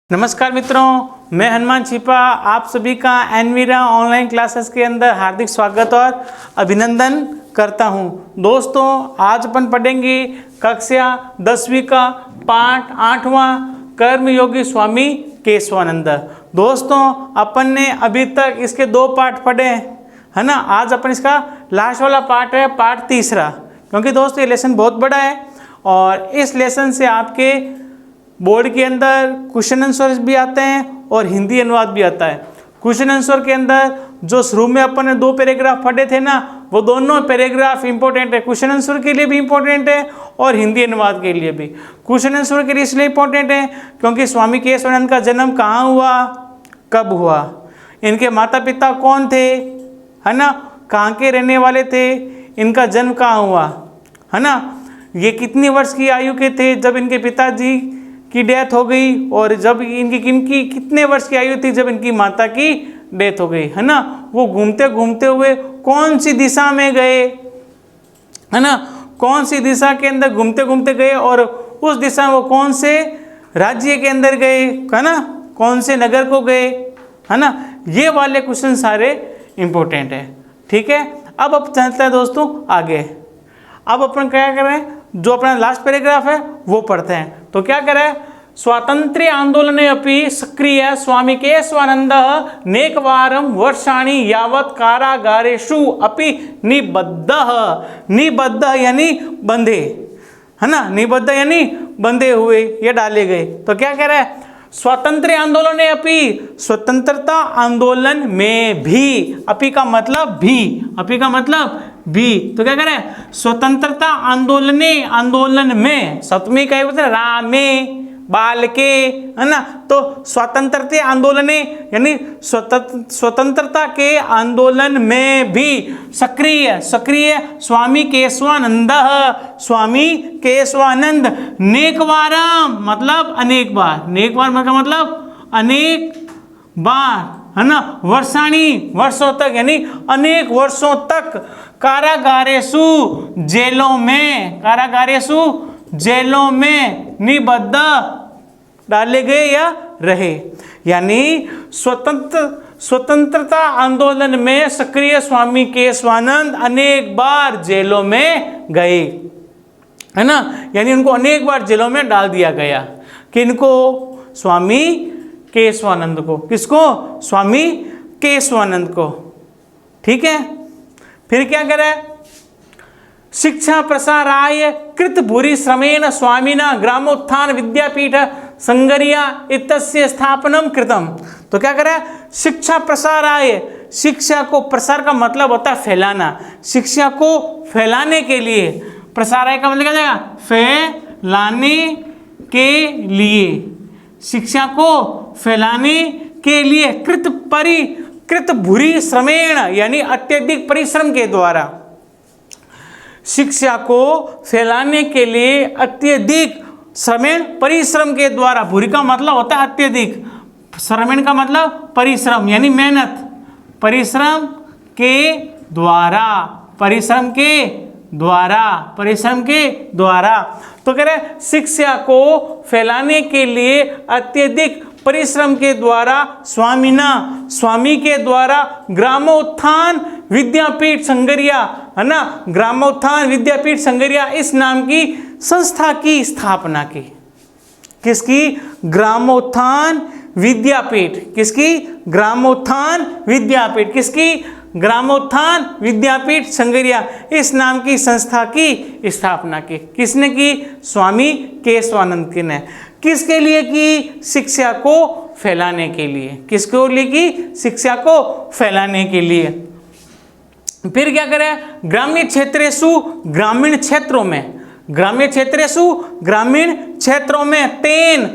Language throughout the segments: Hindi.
नमस्कार मित्रों, मैं हनुमान छिपा आप सभी का एनवीरा ऑनलाइन क्लासेस के अंदर हार्दिक स्वागत और अभिनंदन करता हूं। दोस्तों, आज अपन पढ़ेंगे कक्षा 10वीं का पाठ 8वां कर्मयोगी स्वामी केशवानंद। दोस्तों, अपन ने अभी तक इसके 2 पाठ पढ़े है ना। आज अपन इसका लास्ट वाला पार्ट है, पार्ट 3, क्योंकि दोस्तों ये लेसन बहुत बड़ा है और इस लेसन से आपके बोर्ड के अंदर क्वेश्चन आंसर भी आते हैं और हिंदी अनुवाद भी आता है। क्वेश्चन आंसर के अंदर जो शुरू में अपन ने 2 पैराग्राफ पढ़े थे ना, वो दोनों पैराग्राफ इंपॉर्टेंट है। क्वेश्चन आंसर के लिए भी इंपॉर्टेंट है और हिंदी अनुवाद के लिए भी। क्वेश्चन आंसर के लिए इसलिए इंपॉर्टेंट है क्योंकि स्वामी केशवानंद का जन्म कहाँ हुआ, कब हुआ, इनके माता पिता कौन थे, है ना, कहाँ के रहने वाले थे, इनका जन्म कहाँ हुआ, है ना, ये कितनी वर्ष की आयु के थे जब इनके पिताजी की डेथ हो गई, और जब इनकी कितने वर्ष की आयु थी जब इनकी माता की डेथ हो गई, है ना। वो घूमते घूमते हुए कौन सी दिशा में गए, है ना, कौन सी दिशा के अंदर घूमते घूमते गए और उस दिशा में वो कौन से राज्य के अंदर गए, है ना, कौन से नगर को गए, है ना। ये वाले क्वेश्चन सारे इंपॉर्टेंट है। ठीक है, अब चलते हैं दोस्तों आगे। अब अपन क्या करें, जो अपना लास्ट पैराग्राफ है वो पढ़ते हैं। तो क्या करें, स्वातंत्र्य आंदोलने अपि सक्रिय स्वामी केशवानंद नेकवारं वर्षाणि यावत् कारागारेषु अपि निबद्ध यानी बंधे, है ना, निबद्ध यानी बंधे हुए या डाले गए। तो क्या कह रहा है, स्वतंत्र आंदोलन अपि, स्वतंत्रता आंदोलन में भी, अपि का मतलब भी, अपि का मतलब भी, तो क्या करें, स्वतंत्रता आंदोलन में, सप्तमी का रामे बालके, है ना। तो स्वतंत्रता आंदोलने यानी स्वतंत्रता के आंदोलन में भी सक्रिय स्वामी केशवानंद नेकवारम मतलब अनेक बार, नेकवार मतलब अनेक बार, है ना, वर्षाणी वर्षों तक यानी अनेक वर्षों तक, कारागारेषु जेलों में निबद्ध डाले गए या रहे, यानी स्वतंत्रता आंदोलन में सक्रिय स्वामी केशवानंद अनेक बार जेलों में गए, है ना, यानी उनको अनेक बार जेलों में डाल दिया गया। किनको, स्वामी केशवानंद को, किसको, स्वामी केशवानंद को। ठीक है, फिर क्या करे, शिक्षा प्रसाराय कृत भूरि श्रमेण स्वामिना ग्रामोत्थान विद्यापीठ संगरिया इत्यस्य स्थापनम कृतम। तो क्या करे, शिक्षा प्रसाराय, शिक्षा को, प्रसार का मतलब होता है फैलाना, शिक्षा को फैलाने के लिए, प्रसाराय का मतलब क्या जाएगा, फैलाने के लिए, शिक्षा को फैलाने के लिए कृत भूरि श्रमेण यानी अत्यधिक परिश्रम के द्वारा, शिक्षा को फैलाने के लिए अत्यधिक श्रमेण परिश्रम के द्वारा, भूरि का मतलब होता है अत्यधिक, श्रमेण का मतलब परिश्रम यानी मेहनत, परिश्रम के द्वारा। तो कह रहे शिक्षा को फैलाने के लिए अत्यधिक परिश्रम के द्वारा स्वामी के द्वारा ग्रामोत्थान विद्यापीठ संगरिया, है ना, ग्रामोत्थान विद्यापीठ संगरिया इस नाम की संस्था की स्थापना की। किसकी, ग्रामोत्थान विद्यापीठ, किसकी, ग्रामोत्थान विद्यापीठ, किसकी, ग्रामोत्थान विद्यापीठ संगरिया इस नाम की संस्था की स्थापना की। किसने की, स्वामी केशवानंद ने। किसके लिए की, शिक्षा को फैलाने के लिए, किसके लिए की, शिक्षा को फैलाने के लिए। फिर क्या करें, ग्रामीण क्षेत्रों में तेन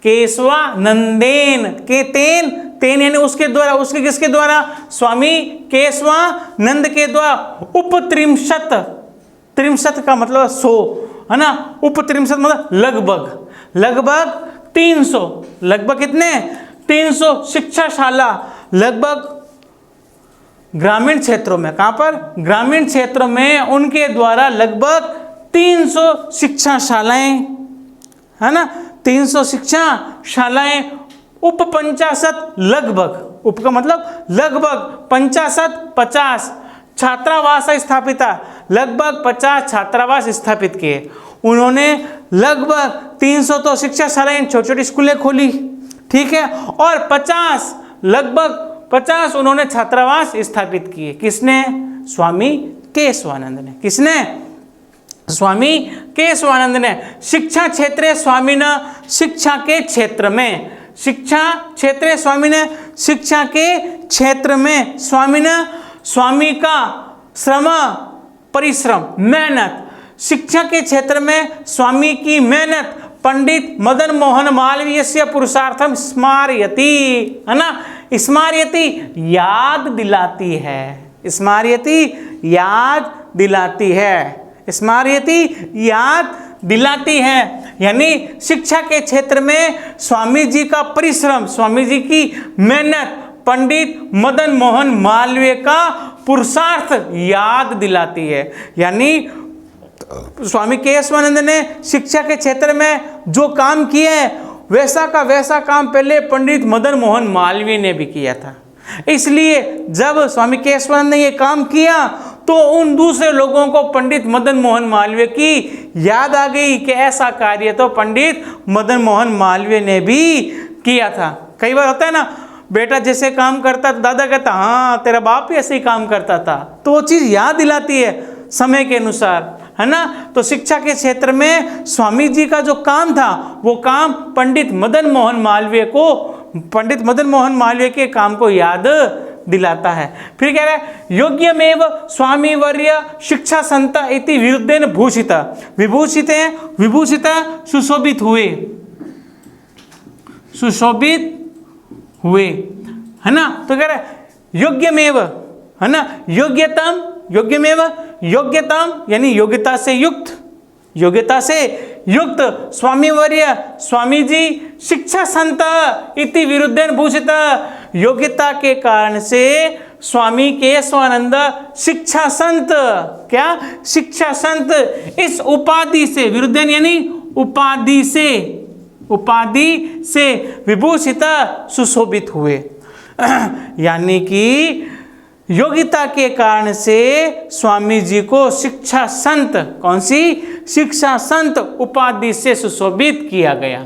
केशवानंदेन के तेन यानी उसके द्वारा, उसके किसके द्वारा, स्वामी केशवानंद के द्वारा त्रिंशत का मतलब 100, है ना, उपत्रिंशत मतलब लगभग 300, लगभग कितने, 300 शिक्षाशाला लगभग ग्रामीण क्षेत्रों में, कहाँ पर, ग्रामीण क्षेत्रों में उनके द्वारा लगभग 300 शिक्षाशालाएं, है ना, 300 शिक्षा शालाएं, उप 50 लगभग, उप का मतलब लगभग 50 छात्रावास स्थापिता, लगभग 50 छात्रावास स्थापित किए। उन्होंने लगभग 300 तो शिक्षा शालाएं, छोटी छोटी स्कूलें खोली, ठीक है, और 50 लगभग 50 उन्होंने छात्रावास स्थापित किए। किसने? स्वामी केशवानंद ने। किसने? स्वामी केशवानंद ने। शिक्षा क्षेत्र स्वामी ने, शिक्षा के क्षेत्र में, शिक्षा क्षेत्र स्वामी ने, शिक्षा के क्षेत्र में स्वामी ने, स्वामी का श्रम परिश्रम मेहनत, शिक्षा के क्षेत्र में स्वामी की मेहनत पंडित मदन मोहन मालवीय से पुरुषार्थम स्मारयति, है ना, स्मारयति याद दिलाती है, स्मारयति याद दिलाती है, स्मारयति याद दिलाती है। यानी शिक्षा के क्षेत्र में स्वामी जी का परिश्रम, स्वामी जी की मेहनत पंडित मदन मोहन मालवीय का पुरुषार्थ याद दिलाती है। यानी स्वामी केशवानंद ने शिक्षा के क्षेत्र में जो काम किया है वैसा का वैसा काम पहले पंडित मदन मोहन मालवीय ने भी किया था। इसलिए जब स्वामी केशवानंद ने ये काम किया तो उन दूसरे लोगों को पंडित मदन मोहन मालवीय की याद आ गई कि ऐसा कार्य तो पंडित मदन मोहन मालवीय ने भी किया था। कई बार होता है ना, बेटा जैसे काम करता तो दादा कहता हाँ तेरा बाप भी ऐसे ही काम करता था, तो वो चीज़ याद दिलाती है समय के अनुसार, है ना। तो शिक्षा के क्षेत्र में स्वामी जी का जो काम था वो काम पंडित मदन मोहन मालवीय को, पंडित मदन मोहन मालवीय के काम को याद दिलाता है। फिर कह रहा है योग्यमेव स्वामी वर्य शिक्षा संत इति विरुद्धेन भूषित, विभूषित विभूषित सुशोभित हुए, सुशोभित हुए, है ना। तो कह रहा है योग्यमेव, है ना, योग्यतम, योग्यमेव योग्यतम यानी योग्यता से युक्त, योग्यता से युक्त स्वामी वर्य स्वामी जी शिक्षा संत इति विरुद्धेन भूषित, योग्यता के कारण से स्वामी केशवानंद शिक्षा संत, क्या शिक्षा संत, इस उपाधि से, विरुद्धेन यानी उपाधि से, उपाधि से विभूषित सुशोभित हुए। यानी कि योग्यता के कारण से स्वामी जी को शिक्षा संत, कौन सी? शिक्षा संत उपाधि से सुशोभित किया गया।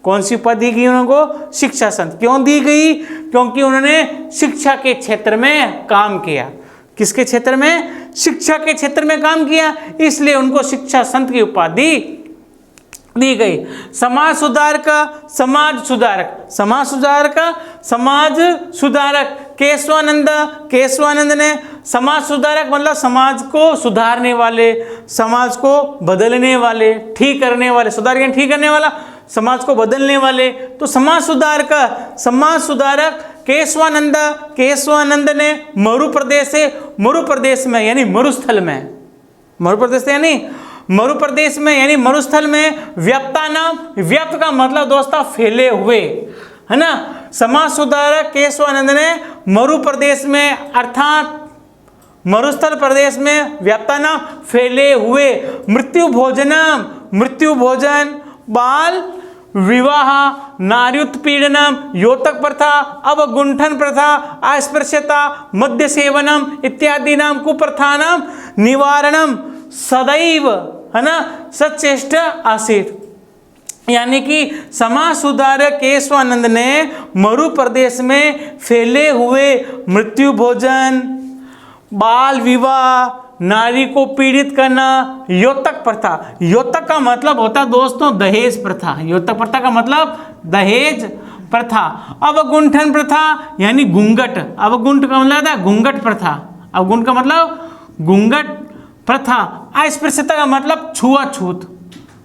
कौन सी उपाधि की उनको? शिक्षा संत। क्यों दी गई? क्योंकि उन्होंने शिक्षा के क्षेत्र में काम किया। किसके क्षेत्र में? शिक्षा के क्षेत्र में काम किया, इसलिए उनको शिक्षा संत की उपाधि दी गई। समाज सुधारक, समाज सुधारक, समाज सुधारक, समाज सुधारक केशवानंद, केशवानंद ने समाज सुधारक मतलब समाज को सुधारने वाले, समाज को बदलने वाले, ठीक करने वाले, सुधार के ठीक करने वाला, समाज को बदलने वाले, तो समाज सुधारक, समाज सुधारक केशवानंद, केशवानंद ने मरु प्रदेश से, मरु प्रदेश में यानी मरुस्थल में, मरु प्रदेश यानी मरु प्रदेश में यानी मरुस्थल में व्याप्ता नाम, व्याप्त का मतलब दोस्तों फैले हुए, है ना। समाज सुधारक केशवानंद ने मरु प्रदेश में अर्थात मरुस्थल प्रदेश में व्याप्ता नाम फैले हुए, मृत्यु भोजनम, मृत्यु भोजन, बाल विवाह, नार्युत्पीड़नम, योतक प्रथा, अवगुंठन प्रथा, अस्पृश्यता, मद्य सेवनम इत्यादि नाम कुप्रथानाम निवारणम सदैव, है ना, सचेष्ट आसीत। यानी कि समाज सुधारक केशवानंद ने मरु प्रदेश में फैले हुए मृत्यु भोजन, बाल विवाह, नारी को पीड़ित करना, योतक प्रथा, योतक का मतलब होता है दोस्तों दहेज प्रथा, योतक प्रथा का मतलब दहेज प्रथा, अवगुंठन प्रथा यानी घूंघट, अवगुंठ का मतलब है घूंघट प्रथा, अवगुंठ का मतलब घूंघट प्रथा, अस्पृश्यता का मतलब छुआछूत,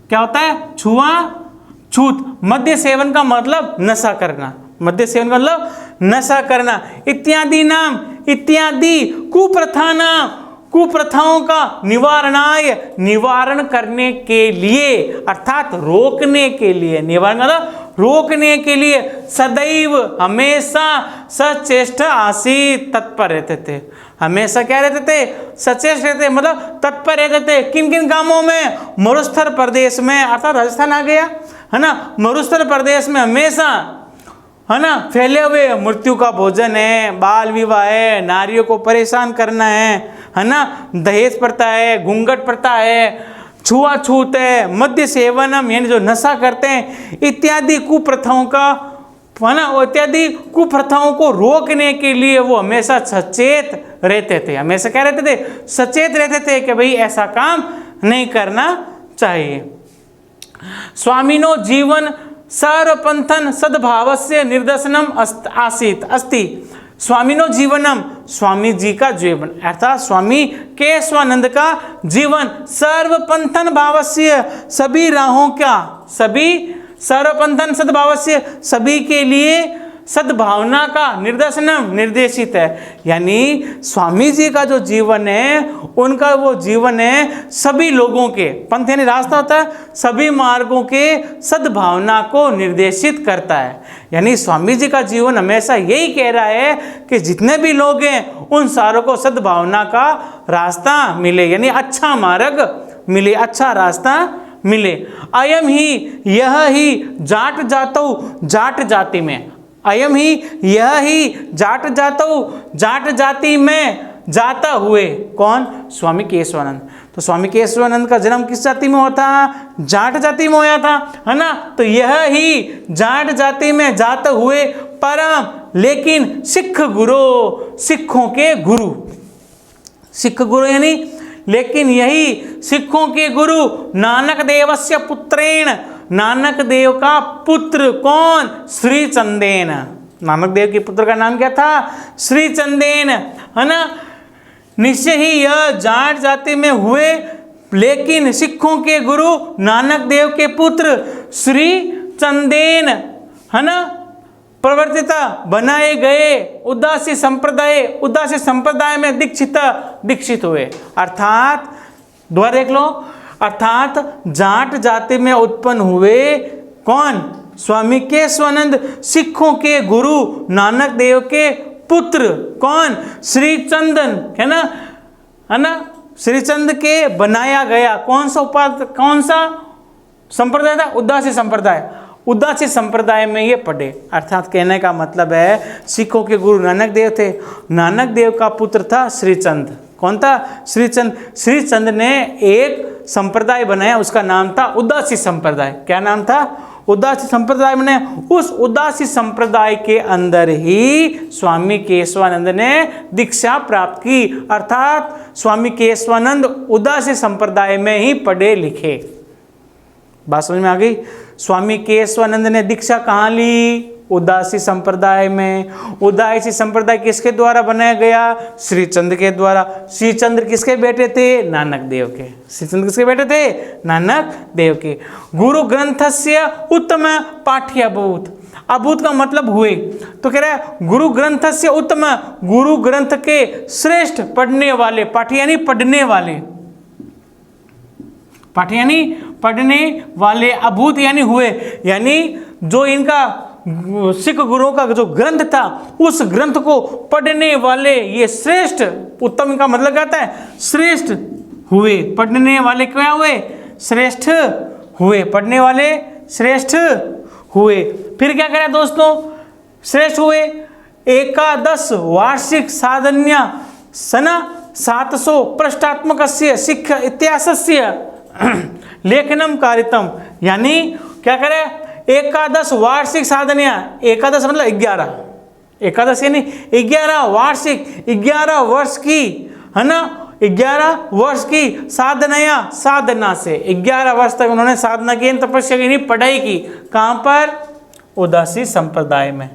क्या होता है? छुआछूत, मद्य सेवन का मतलब नशा करना, मद्य सेवन का मतलब नशा करना, इत्यादि नाम, इत्यादि कुप्रथा नाम, कुप्रथाओं का निवारणाय, निवारण करने के लिए अर्थात रोकने के लिए, निवारण मतलब रोकने के लिए, सदैव हमेशा सचेष्ट आसीत, तत्पर रहते थे, हमेशा क्या रहते थे? सचेष्ट रहते, मतलब तत्पर रहते थे। किन किन कामों में? मरुस्थल प्रदेश में अर्थात राजस्थान आ गया, है ना, मरुस्थल प्रदेश में हमेशा, है ना, फैले हुए मृत्यु का भोजन है, बाल विवाह है, नारियों को परेशान करना है ना, दहेज प्रथा है, घूंघट प्रथा है, छुआछूत है, मद्य सेवनम यानी जो नशा करते हैं, इत्यादि कुप्रथाओं का, है ना, इत्यादि कुप्रथाओं को रोकने के लिए वो हमेशा सचेत रहते थे। हमेशा क्या रहते थे? सचेत रहते थे कि भाई ऐसा काम नहीं करना चाहिए। स्वामिनो जीवन सर्वपंथन सद्भावस्य निर्देशनम आसीत अस्ति। स्वामिनो जीवनम, स्वामी जी का जीवन अर्थात स्वामी केशवानंद का जीवन सर्वपंथन भावस्य, सभी राहों का, सभी सर्वपंथन सद्भावस्य, सभी के लिए सद्भावना का निर्देशनम निर्देशित है। यानी स्वामी जी का जो जीवन है, उनका वो जीवन है सभी लोगों के, पंथ यानी रास्ता होता है, सभी मार्गों के सद्भावना को निर्देशित करता है। यानी स्वामी जी का जीवन हमेशा यही कह रहा है कि जितने भी लोग हैं उन सारों को सद्भावना का रास्ता मिले, यानी अच्छा मार्ग मिले, अच्छा रास्ता मिले। अयम ही यह ही जाट जातौ जाट जाति में, अयम ही यह ही जाट जातौ जाट जाति में जाता हुए, कौन? स्वामी केशवानंद। तो स्वामी केशवानंद का जन्म किस जाति में हुआ था? जाट जाति में हुआ था, है ना। तो यह ही जाट जाति में जाते हुए परम लेकिन सिख गुरु, सिखों के गुरु, सिख गुरु यानी लेकिन यही सिखों के गुरु नानक देवस्य पुत्रेण, नानक देव का पुत्र कौन? श्री चंदेन। नानक देव के पुत्र का नाम क्या था? श्री चंदेन, है ना। निश्चय ही यह जाट जाति में हुए, लेकिन सिखों के गुरु नानक देव के पुत्र श्री चंदेन, है ना, प्रवर्तिता बनाए गए उदासी संप्रदाय, उदासी संप्रदाय में दीक्षित हुए। अर्थात दोबारा देख लो, अर्थात जाट जाति में उत्पन्न हुए कौन? स्वामी केशवानंद, सिखों के गुरु नानक देव के पुत्र कौन? श्री चंदन, है ना, श्रीचंद के बनाया गया कौन सा संप्रदाय था? उदासी संप्रदाय। उदासी संप्रदाय में ये पढ़े। अर्थात कहने का मतलब है सिखों के गुरु नानक देव थे, नानक देव का पुत्र था श्रीचंद। कौन था? श्रीचंद। श्रीचंद ने एक संप्रदाय बनाया, उसका नाम था उदासी संप्रदाय। क्या नाम था? उदासी संप्रदाय बने। उस उदासी संप्रदाय के अंदर ही स्वामी केशवानंद ने दीक्षा प्राप्त की। अर्थात स्वामी केशवानंद उदासी संप्रदाय में ही पढ़े लिखे। बात समझ में आ गई? स्वामी केशवानंद ने दीक्षा कहाँ ली? उदासी संप्रदाय में। उदासी संप्रदाय किसके द्वारा बनाया गया? श्रीचंद के द्वारा। श्रीचंद्र किसके बेटे थे? नानक देव के। श्रीचंद्र किसके बेटे थे? नानक देव के। गुरु ग्रंथस्य उत्तम पाठ्यभूत। अभूत का मतलब हुए, तो कह रहा है गुरु ग्रंथस्य उत्तम, गुरु ग्रंथ के श्रेष्ठ पढ़ने वाले। पाठ्य यानी पढ़ने वाले, पाठ्य यानी पढ़ने वाले, अभूत यानी हुए, यानी जो इनका सिख गुरुओं का जो ग्रंथ था उस ग्रंथ को पढ़ने वाले ये श्रेष्ठ, उत्तम का मतलब क्या है? श्रेष्ठ हुए। पढ़ने वाले क्या हुए? श्रेष्ठ हुए। पढ़ने वाले श्रेष्ठ हुए। फिर क्या करें दोस्तों? श्रेष्ठ हुए। एकादश वार्षिक साधन्या सना 700 पृष्ठात्मक सिख इतिहासस्य लेखनम कारितम। यानी क्या करें? एकादश वार्षिक साधनिया, एकादश मतलब 11, एकादश यानी 11 वार्षिक, 11 वर्ष की, है ना, 11 वर्ष की साधनया, साधना से 11 वर्ष तक उन्होंने साधना की, तपस्या की, पढ़ाई की। कहाँ पर? उदासी संप्रदाय में,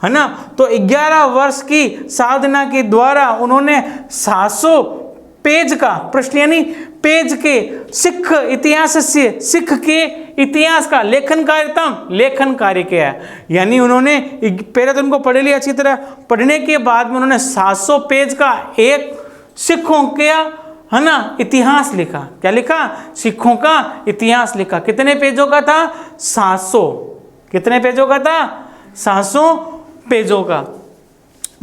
है ना। तो 11 वर्ष की साधना के द्वारा उन्होंने 700 पेज का, पृष्ठ यानी पेज के सिख इतिहास से, सिख के इतिहास का लेखन कार्य किया। यानी उन्होंने पहले तो उनको पढ़ लिया अच्छी तरह, पढ़ने के बाद में उन्होंने 700 पेज का एक सिखों का, है ना, इतिहास लिखा। क्या लिखा? सिखों का इतिहास लिखा। कितने पेजों का था? 700। कितने पेजों का था? 700 पेजों का।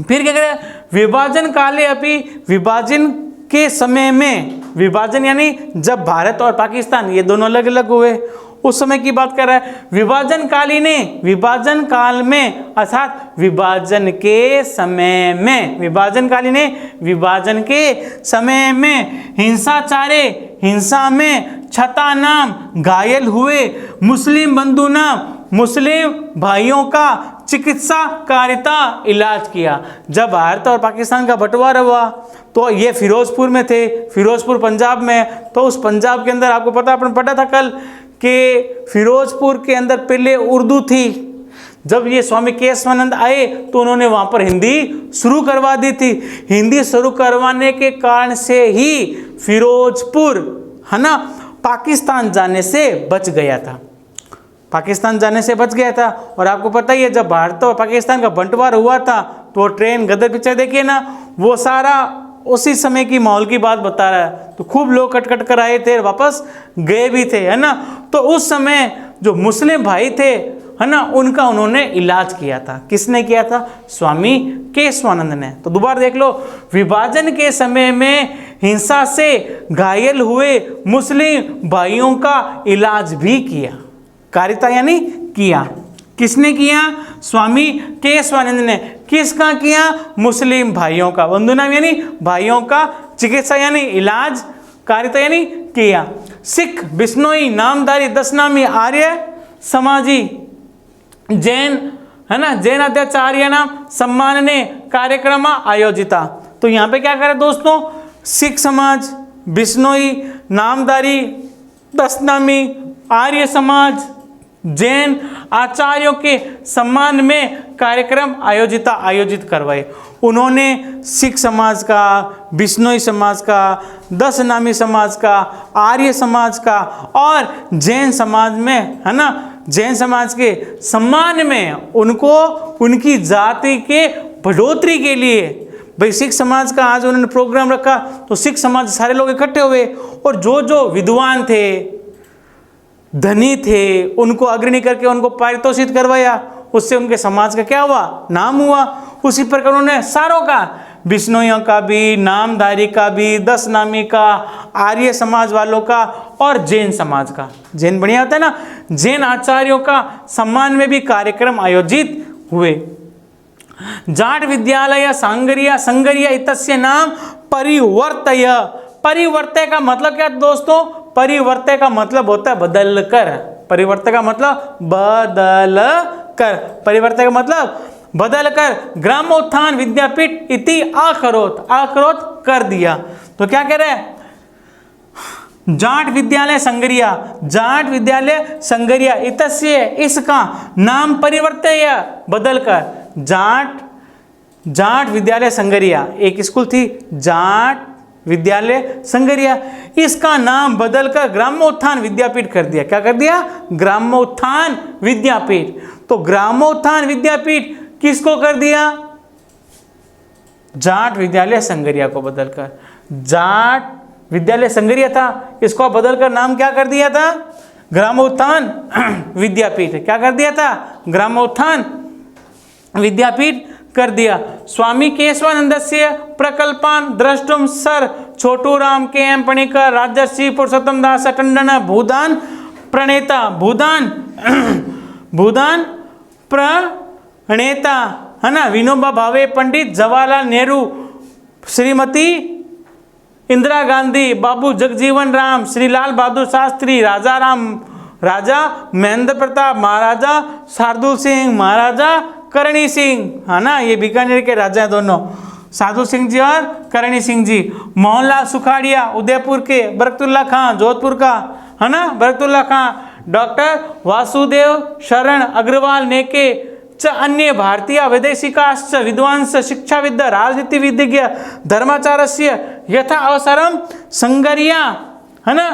फिर क्या करें? विभाजन काले अपनी, विभाजन के समय में, विभाजन यानी जब भारत और पाकिस्तान ये दोनों अलग अलग हुए, उस समय की बात कर रहा है। विभाजन विभाजन काल में अर्थात विभाजन के समय में, विभाजन विभाजन के समय में हिंसा में छता नाम घायल हुए मुस्लिम बंधु नाम मुस्लिम भाइयों का चिकित्सा कारिता इलाज किया। जब भारत और पाकिस्तान का बंटवारा हुआ तो ये फिरोजपुर में थे, फिरोजपुर पंजाब में। तो उस पंजाब के अंदर आपको पता, अपन पढ़ा था कल कि फिरोजपुर के अंदर पहले उर्दू थी। जब ये स्वामी केशवानंद आए तो उन्होंने वहाँ पर हिंदी शुरू करवा दी थी। हिंदी शुरू करवाने के कारण से ही फिरोजपुर है ना पाकिस्तान जाने से बच गया था, पाकिस्तान जाने से बच गया था। और आपको पता ही है जब भारत और पाकिस्तान का बंटवारा हुआ था तो ट्रेन गदर पिक्चर देखिए ना, वो सारा उसी समय की माहौल की बात बता रहा है। तो खूब लोग कट कर आए थे, वापस गए भी थे, है ना। तो उस समय जो मुस्लिम भाई थे है ना, उनका उन्होंने इलाज किया था। किसने किया था? स्वामी केशवानंद ने। तो दोबारा देख लो, विभाजन के समय में हिंसा से घायल हुए मुस्लिम भाइयों का इलाज भी किया, कारिता यानी किया। किसने किया? स्वामी केशवानंद ने। किसका किया? मुस्लिम भाइयों का। बंधु नाम यानी भाइयों का, चिकित्सा यानी इलाज, कारिता यानी किया। सिख, बिश्नोई, नामधारी, 10 नामी, आर्य समाजी, जैन है ना, जैन आचार्य नाम सम्मान ने कार्यक्रम आयोजिता। तो यहाँ पे क्या करें दोस्तों? सिख समाज, बिश्नोई, नामधारी, 10 नामी, आर्य समाज, जैन आचार्यों के सम्मान में कार्यक्रम आयोजित करवाए। उन्होंने सिख समाज का, बिश्नोई समाज का, 10 नामी समाज का, आर्य समाज का और जैन समाज में है ना, जैन समाज के सम्मान में उनको उनकी जाति के बढ़ोतरी के लिए, भाई सिख समाज का आज उन्होंने प्रोग्राम रखा तो सिख समाज सारे लोग इकट्ठे हुए और जो विद्वान थे, धनी थे, उनको अग्रणी करके उनको पारितोषित करवाया। उससे उनके समाज का क्या हुआ? नाम हुआ। उसी प्रकार उन्होंने सारों का, बिश्नोइयों का भी, नामधारी का भी, 10 नामी का, आर्य समाज वालों का और जैन समाज का, जैन बढ़िया होता है ना, जैन आचार्यों का सम्मान में भी कार्यक्रम आयोजित हुए। जाट विद्यालय संगरिया इतस्य नाम परिवर्तय। परिवर्तय का मतलब क्या दोस्तों? परिवर्तय का मतलब होता है बदल कर। परिवर्तय का मतलब बदल कर। परिवर्तय का मतलब बदल कर। ग्रामोत्थान विद्यापीठ इति आकरोत कर दिया। तो क्या कह रहे हैं? जाट विद्यालय संगरिया इतस्य इसका नाम परिवर्तय बदल कर जाट विद्यालय संगरिया, एक स्कूल थी जाट विद्यालय संगरिया, इसका नाम बदलकर ग्रामोत्थान विद्यापीठ कर दिया। क्या कर दिया? ग्रामोत्थान विद्यापीठ। तो ग्रामोत्थान विद्यापीठ किसको कर दिया? जाट विद्यालय संगरिया को बदलकर। जाट विद्यालय संगरिया था, इसको बदलकर नाम क्या कर दिया था? ग्रामोत्थान विद्यापीठ। क्या कर दिया था? ग्रामोत्थान विद्यापीठ कर दिया। स्वामी केशवानंदस्य प्रकल्पान द्रष्टुम सर छोटू राम के एम पणिकर राजर्षि पुरुषोत्तम दास टंडन भूदान प्रणेता है ना, विनोबा भावे, पंडित जवाहरलाल नेहरू, श्रीमती इंदिरा गांधी, बाबू जगजीवन राम, श्री लाल बहादुर शास्त्री, राजा महेंद्र प्रताप, महाराजा शार्दुल सिंह, महाराजा करणी सिंह, है ना, ये बीकानेर के राजा हैं दोनों, साधु सिंह जी और करणी सिंह जी। मोहनलाल सुखाड़िया उदयपुर के, बरकतुल्ला खां जोधपुर का, है ना, बरकतुल्ला खां, डॉक्टर वासुदेव शरण अग्रवाल नेके च अन्य भारतीय वैदेशिकाश्च विद्वांस शिक्षाविद राजनीतिविज्ञ धर्माचार्य यथा अवसरम संगरिया है ना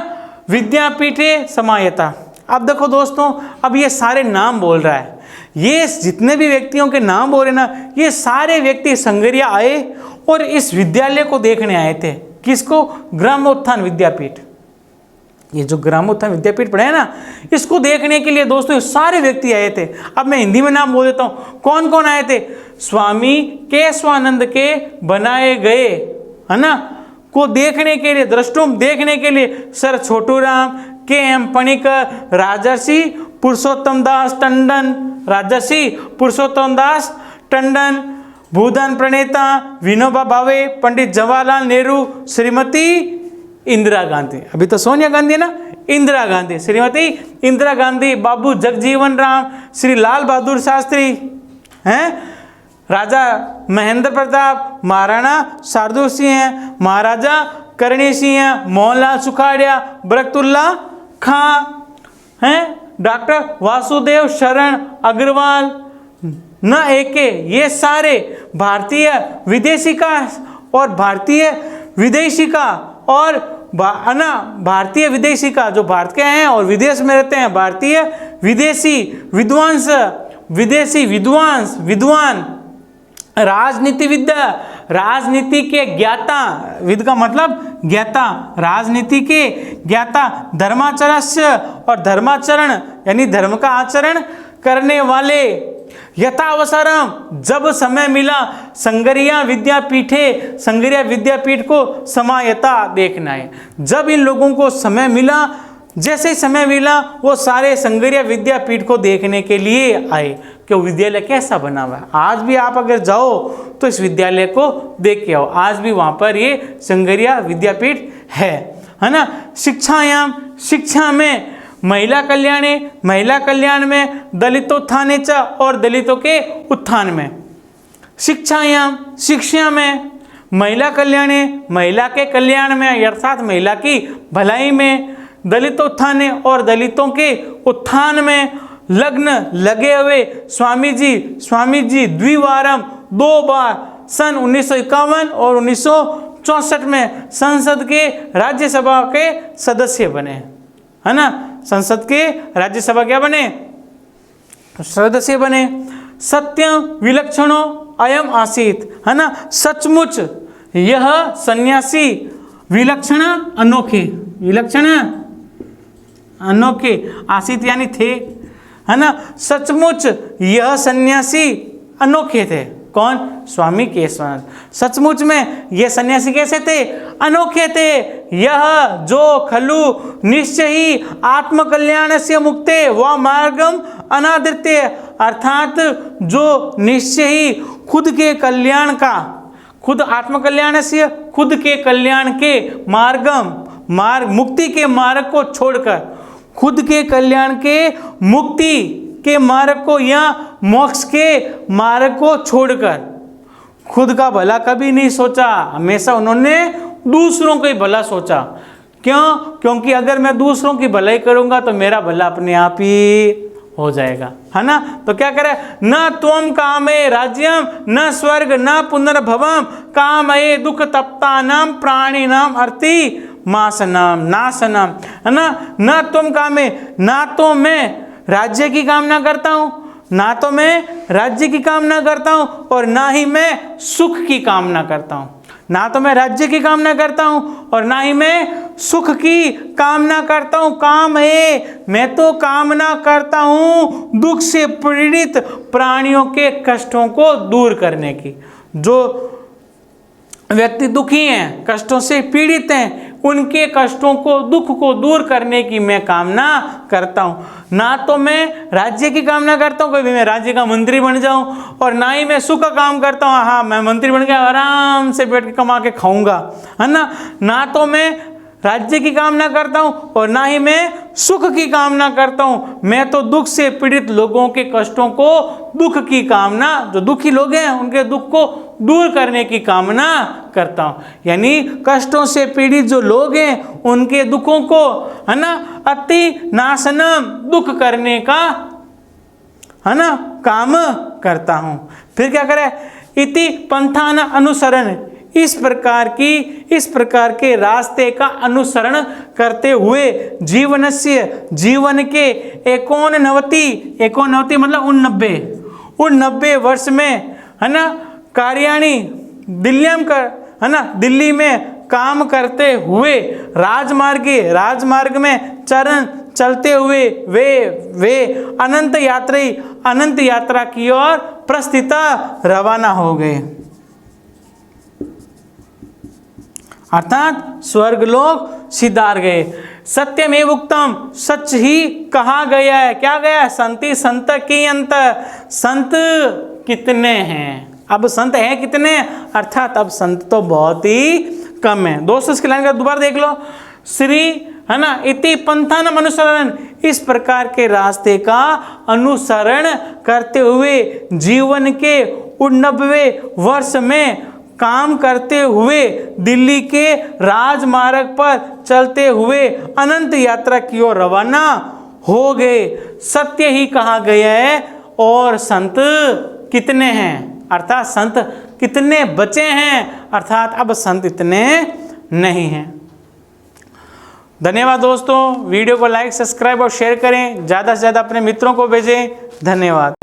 विद्यापीठे समायता। अब देखो दोस्तों, अब ये सारे नाम बोल रहा है, ये जितने भी व्यक्तियों के नाम बोल रहे ना, ये सारे व्यक्ति संगरिया आए और इस विद्यालय को देखने आए थे। किसको? ग्रामोत्थान विद्यापीठ। ये जो ग्रामोत्थान विद्यापीठ पढ़ा है ना, इसको देखने के लिए दोस्तों सारे व्यक्ति आए थे। अब मैं हिंदी में नाम बोल देता हूँ, कौन कौन आए थे? स्वामी केशवानंद के बनाए गए है ना को देखने के लिए, द्रष्टुम देखने के लिए सर छोटू राम KM पणिक, राजर्षि पुरुषोत्तम दास टंडन, राजर्षि पुरुषोत्तम दास टंडन, भूदान प्रणेता विनोबा भावे, पंडित जवाहरलाल नेहरू, श्रीमती इंदिरा गांधी। अभी तो सोनिया गांधी है ना, इंदिरा गांधी, श्रीमती इंदिरा गांधी, बाबू जगजीवन राम, श्री लाल बहादुर शास्त्री हैं, राजा महेंद्र प्रताप, महाराणा शार्दुल सिंह हैं, महाराजा करणी सिंह हैं, मोहनलाल सुखाड़िया, बरकतुल्ला खां हैं, डॉक्टर वासुदेव शरण अग्रवाल, न एके, ये सारे भारतीय विदेशिका और भारतीय विदेशिका और भारतीय विदेशिका जो भारत के हैं और विदेश में रहते हैं, भारतीय विदेशी विद्वांस, विदेशी विद्वान, राजनीतिविद्या, राजनीति के ज्ञाता, विद का मतलब ज्ञाता, राजनीति के ज्ञाता, धर्माचरस्य और धर्माचरण यानी धर्म का आचरण करने वाले, यथावसरम जब समय मिला, संगरिया विद्यापीठे, संगरिया विद्यापीठ को समायता देखना है। जब इन लोगों को समय मिला, जैसे ही समय मिला वो सारे संगरिया विद्यापीठ को देखने के लिए आए कि वो विद्यालय कैसा बना हुआ है। आज भी आप अगर जाओ तो इस विद्यालय को देख के आओ, आज भी वहाँ पर ये संगरिया विद्यापीठ है ना। शिक्षायाम, शिक्षा में महिला कल्याण में दलितोत्थाने च और दलितों के उत्थान में, शिक्षायाम शिक्षा में, महिला कल्याणे महिला के कल्याण में अर्थात महिला की भलाई में, दलितोत्थाने और दलितों के उत्थान में, लग्न लगे हुए स्वामी जी द्विवारम 2 बार सन 1951 और 1964 में संसद के राज्यसभा के सदस्य बने, है ना। संसद के राज्यसभा क्या बने, सदस्य बने। सत्यम विलक्षणो अयम आसीत, है ना, सचमुच यह सन्यासी विलक्षण अनोखे आसीत यानी थे, है ना। सचमुच यह सन्यासी अनोखे थे। कौन? स्वामी केशवानंद। सचमुच में ये सन्यासी कैसे थे? अनोखे थे। यह जो खलु निश्चय ही आत्मकल्याण से मुक्ते व मार्गम अनादृत्य, अर्थात जो निश्चय ही खुद के कल्याण का, खुद आत्मकल्याण से खुद के कल्याण के मार्ग मुक्ति के मार्ग को छोड़कर, खुद के कल्याण के मुक्ति के मार्ग को या मोक्ष के मार्ग को छोड़कर खुद का भला कभी नहीं सोचा, हमेशा उन्होंने दूसरों का ही भला सोचा। क्यों? क्योंकि अगर मैं दूसरों की भलाई करूंगा तो मेरा भला अपने आप ही हो जाएगा, है ना। तो क्या करे, न त्वम कामे राज्यम न स्वर्ग न पुनर्भवम कामये दुख तप्तानाम प्राणिनाम अर्ति मासनम नासनम, है ना। न तुम कामे, ना तो मैं राज्य की कामना करता हूं, ना तो मैं राज्य की कामना करता हूं और ना ही मैं सुख की कामना करता हूं। ना तो मैं राज्य की कामना करता हूं और ना ही मैं सुख की कामना करता हूं। काम है, मैं तो कामना करता हूं दुख से पीड़ित प्राणियों के कष्टों को दूर करने की। जो व्यक्ति दुखी हैं, कष्टों से पीड़ित हैं, उनके कष्टों को, दुख को दूर करने की मैं कामना करता हूँ। ना तो मैं राज्य की कामना करता हूँ, कभी मैं राज्य का मंत्री बन जाऊँ, और ना ही मैं सुख का काम करता हूँ, हाँ मैं मंत्री बन गया आराम से बैठ के कमा के खाऊंगा, है ना। ना तो मैं राज्य की कामना करता हूँ और ना ही मैं सुख की कामना करता हूँ। मैं तो दुख से पीड़ित लोगों के कष्टों को, दुख की कामना, जो दुखी लोग हैं उनके दुख को दूर करने की कामना करता हूँ। यानी कष्टों से पीड़ित जो लोग हैं उनके दुखों को, है ना, अति नाशनम, दुख करने का, है ना, काम करता हूँ। फिर क्या करे, इति पंथान अनुसरण, इस प्रकार के रास्ते का अनुसरण करते हुए जीवन के 89 मतलब 89 वर्ष में, है ना, कार्याणी दिल्ली में काम करते हुए राजमार्ग में चलते हुए वे अनंत यात्रा की ओर प्रस्थित रवाना हो गए, अर्थात स्वर्गलोक सिधार गए। सत्यमेव उक्तम, सच ही कहा गया है। क्या गया है? संति संत की अंत, संत कितने हैं? अब संत हैं कितने, अर्थात अब संत तो बहुत ही कम है। दोस्तों इसकी लाइन का दोबारा देख लो, श्री है ना, इति पंथान अनुसरण, इस प्रकार के रास्ते का अनुसरण करते हुए जीवन के 89वें वर्ष में काम करते हुए दिल्ली के राजमार्ग पर चलते हुए अनंत यात्रा की ओर रवाना हो गए। सत्य ही कहा गया है और संत कितने हैं, अर्थात संत कितने बचे हैं, अर्थात अब संत इतने नहीं हैं। धन्यवाद दोस्तों, वीडियो को लाइक, सब्सक्राइब और शेयर करें, ज़्यादा से ज़्यादा अपने मित्रों को भेजें। धन्यवाद।